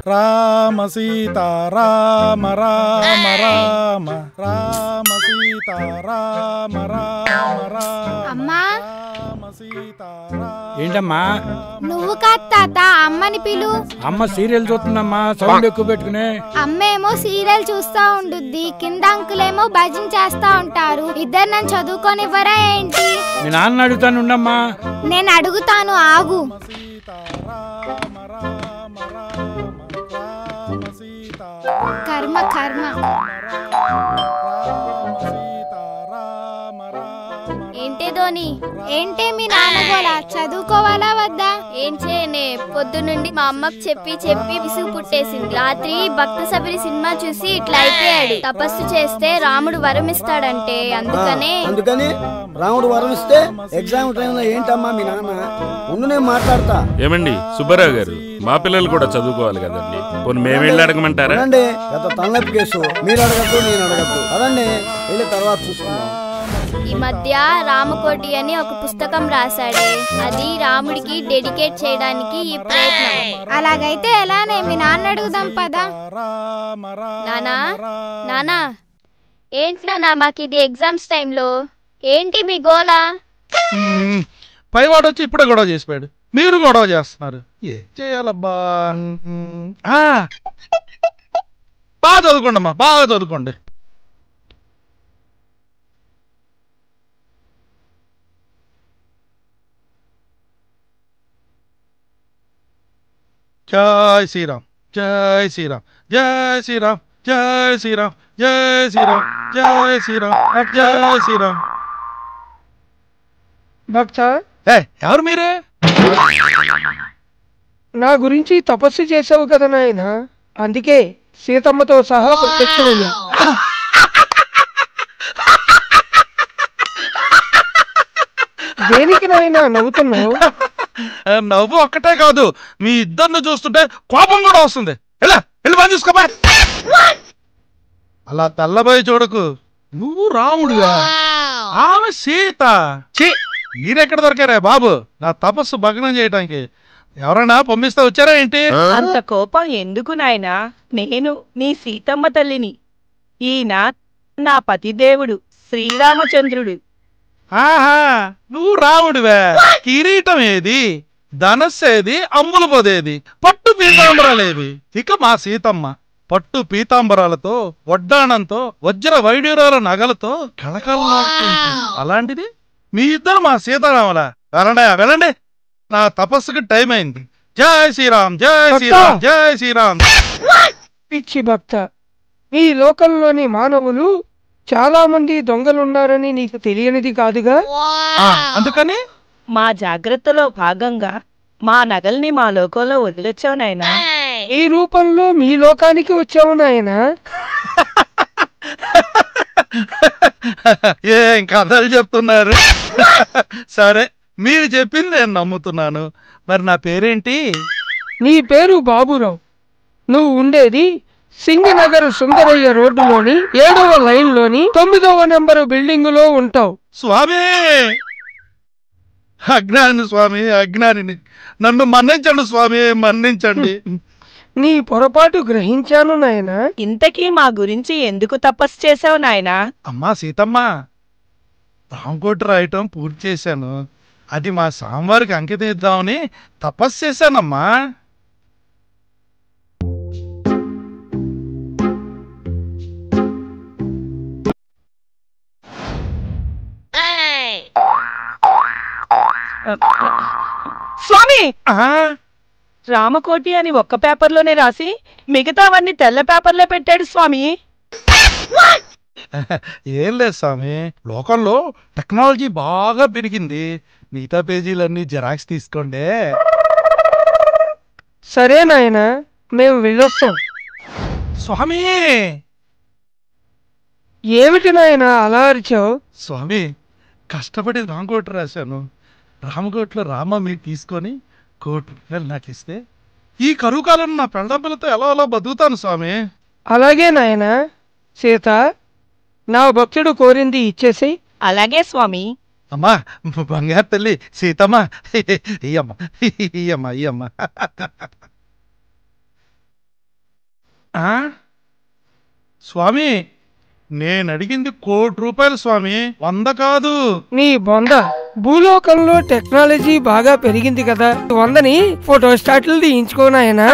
రామ సీతా రామ రామ రామ రామ సీతా రామ రామ రామ సీతా. ఏంటమ్మా? నువ్వు కాదు తాత, అమ్మని పిలు. అమ్మ సీరియల్ చూస్తుందమ్మా, సౌండ్ ఎక్కువ పెట్టుకునే. అమ్మేమో సీరియల్ చూస్తా ఉండుద్ది, కింద అంకులేమో భజన చేస్తా ఉంటారు. ఇద్దరు నన్ను చదువుకోనివ్వరా ఏంటి? మీ నాన్న అడుగుతాను ఉండమ్మా. నేను అడుగుతాను, ఆగు. కర్మ కర్మ. ఏంటే ధోని, ఏంటే మీ నాన్న గోల? చదువుకోవాలా వద్దా? ఏం చేయనే, పొద్దునుండి మా అమ్మకు చెప్పి చెప్పి విసుగు పుట్టేసింది. రాత్రి భక్త సబరి సినిమా చూసి ఇట్లా అయిపోయాడు. తపస్సు చేస్తే రాముడు వరం ఇస్తాడంటే, అందుకని రాముడు వరం ఇస్తే ఎగ్జామ్ టైం లో ఏంటమ్మా మీ నాన్న? ముందు నేను మాట్లాడతా. ఏమండి సుబ్బారావు గారు, మా పిల్లలు కూడా చదువుకోవాలి కదండి, పోనీ మేము వెళ్ళి అడగమంటారా? తలనొప్పి కేసు మీరు అడగద్దు, నేను అడగద్దు. అదండి, వెళ్ళి తర్వాత చూసుకుందాం. ఈ మధ్య రామకోటి అని ఒక పుస్తకం రాశాడే, అది రాముడికి డెడికేట్ చేయడానికి ఈ ప్రయత్నం. అలాగైతే ఎలానే? మీ నాన్న అడుగుదాం పదా. నానా నానా, ఏంటి నానా మాకు ఇది ఎగ్జామ్స్ టైంలో? ఏంటి మీ గోలా? పైవాడు వచ్చి ఇప్పుడే గొడవ చేసిపోయాడు, మీరు గొడవ చేస్తున్నారు. ఏం చేయాలబ్బా? బాగా చదువుకోండి అమ్మా, బాగా చదువుకోండి. జై శ్రీరామ్, జై శ్రీరామ్, జై శ్రీరామ్, జై శ్రీరామ్, జై శ్రీరామ్, జై శ్రీరామ్, జై శ్రీరామ్. భక్త, ఎవరు మీరే? నా గురించి తపస్సు చేసావు కదా నాయన, అందుకే సీతమ్మతో సహా ప్రత్యక్షమయ్యా. దేనికి నాయన నవ్వుతున్నావు? నవ్వు ఒక్కటే కాదు, మీ ఇద్దరిని చూస్తుంటే కోపం కూడా వస్తుంది. వెళ్ళి పని చూసుకోబా. అలా తెల్లబోయి చూడకు. నువ్వు రాముడుగా, ఆమె సీత. మీరెక్కడ దొరికారా బాబు నా తపస్సు భగ్నం చేయడానికి? ఎవరైనా పంపిస్తే వచ్చారా ఏంటి? అంత కోపం ఎందుకు నాయనా? నేను నీ సీతమ్మ తల్లిని. ఈయన నా పతిదేవుడు శ్రీరామచంద్రుడు. ఆహా, నువ్వు రాముడివే. కిరీటం ఏది, ధనస్సు ఏది, అమ్ములు పోదేది, పట్టు పీతాంబరాలేవి? ఇక మా సీతమ్మ పట్టు పీతాంబరాలతో, వడ్డాణంతో, వజ్ర వైడ్యూరాల నగలతో కళకళలాడుతుంది. అలాంటిది మీ ఇద్దరు మా సీతారాముల. వెళ్ళండి, నా తపస్సుకి టైం అయింది. జై శ్రీరామ్, జై శ్రీరామ్, జై శ్రీరామ్. పిచ్చి భక్త, ఈ లోకంలోని మానవులు చాలా మంది దొంగలున్నారని నీకు తెలియనిది కాదుగా? అందుకని మా జాగ్రత్తలో భాగంగా మా నగల్ని మా లోకంలో వదిలొచ్చావు నాయనా. ఈ రూపంలో మీ లోకానికి వచ్చావు నాయనా. ఏం కథలు చెప్తున్నారు? సరే, మీరు చెప్పింది నేను నమ్ముతున్నాను. మరి నా పేరేంటి? నీ పేరు బాబురావు. నువ్వు ఉండేది సింగనగర్ సుందరయ్య రోడ్డులోని 7వ లైన్లోని 9వ నెంబరు బిల్డింగ్ లో ఉంటావు. స్వామి, అజ్ఞాని స్వామి, అజ్ఞానిని. నన్ను మన్నించండి స్వామి, మన్నించండి. నీ పొరపాటు గ్రహించాను నాయనా. ఇంతకీ మా గురించి ఎందుకు తపస్సు చేసావు నాయనా? అమ్మా సీతమ్మ, రామకోటి రాయటం పూర్తి చేశాను. అది మా స్వామివారికి అంకితం ఇద్దామని తపస్సు చేశానమ్మా. స్వామి, రామకోటి అని ఒక్క పేపర్లోనే రాసి మిగతావన్నీ తెల్ల పేపర్లో పెట్టాడు స్వామి. ఏం లేదు స్వామి, లోకంలో టెక్నాలజీ బాగా పెరిగింది. మిగతా పేజీలన్నీ జిరాక్స్ తీసుకోండి. సరే నాయన, మేము వెళ్ళొస్తాం. స్వామి ఏమిటి నాయన అలా అరిచావు? స్వామి, కష్టపడి రామకోట రాశాను. రామకోట్లో రామ మీరు తీసుకొని ₹1,00,00,000 నాకు ఇస్తే ఈ కరువు కాలం నా పెళ్ళతో ఎలా అలా బతుకుతాను స్వామి. అలాగే నాయన. సీత, నా భక్తుడు కోరింది ఇచ్చేసి. అలాగే స్వామి. అమ్మా బంగారు తల్లి సీతమ్మ, ఇయ్యమ్మ. స్వామి, నేను అడిగింది ₹1,00,00,000 స్వామి, 100 కాదు. నీ బొంద, భూలోకంలో టెక్నాలజీ బాగా పెరిగింది కదా, 100ని ఫోటో స్టాట్లు తీయించుకోనాయనా.